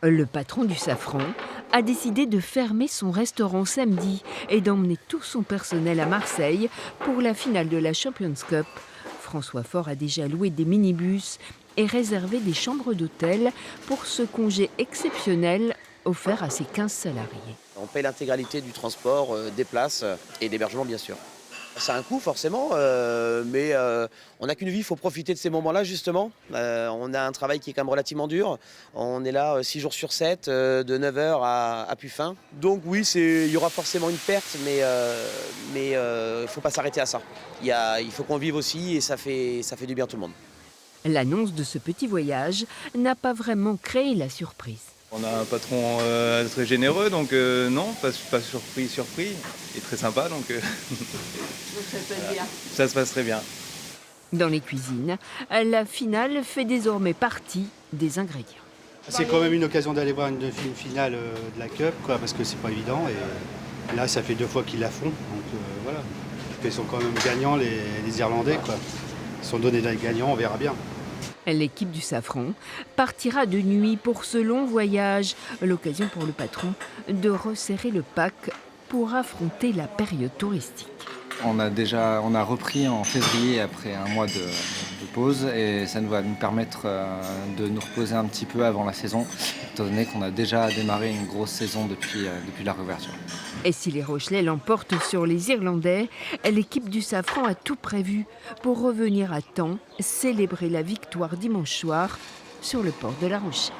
Le patron du Safran a décidé de fermer son restaurant samedi et d'emmener tout son personnel à Marseille pour la finale de la Champions Cup. François Faure a déjà loué des minibus et réservé des chambres d'hôtel pour ce congé exceptionnel offert à ses 15 salariés. On paye l'intégralité du transport, des places et d'hébergement bien sûr. C'est un coût forcément, mais on n'a qu'une vie, il faut profiter de ces moments-là justement. On a un travail qui est quand même relativement dur. On est là 6 jours sur 7, de 9 h à plus fin. Donc oui, il y aura forcément une perte, mais il ne faut pas s'arrêter à ça. Il faut qu'on vive aussi et ça fait du bien à tout le monde. L'annonce de ce petit voyage n'a pas vraiment créé la surprise. On a un patron très généreux, donc non, pas surpris, et très sympa, donc Ça se passe bien. ça se passe très bien. Dans les cuisines, la finale fait désormais partie des ingrédients. C'est quand même une occasion d'aller voir une finale de la Cup, quoi, parce que c'est pas évident. Et là, ça fait 2 fois qu'ils la font. Donc voilà. Ils sont quand même gagnants, les Irlandais, quoi. Ils sont donnés d'être gagnants, on verra bien. L'équipe du Safran partira de nuit pour ce long voyage, l'occasion pour le patron de resserrer le pack pour affronter la période touristique. On a repris en février après un mois de pause et ça va nous permettre de nous reposer un petit peu avant la saison, étant donné qu'on a déjà démarré une grosse saison depuis la réouverture. Et si les Rochelais l'emportent sur les Irlandais, l'équipe du Safran a tout prévu pour revenir à temps, célébrer la victoire dimanche soir sur le port de La Rochelle.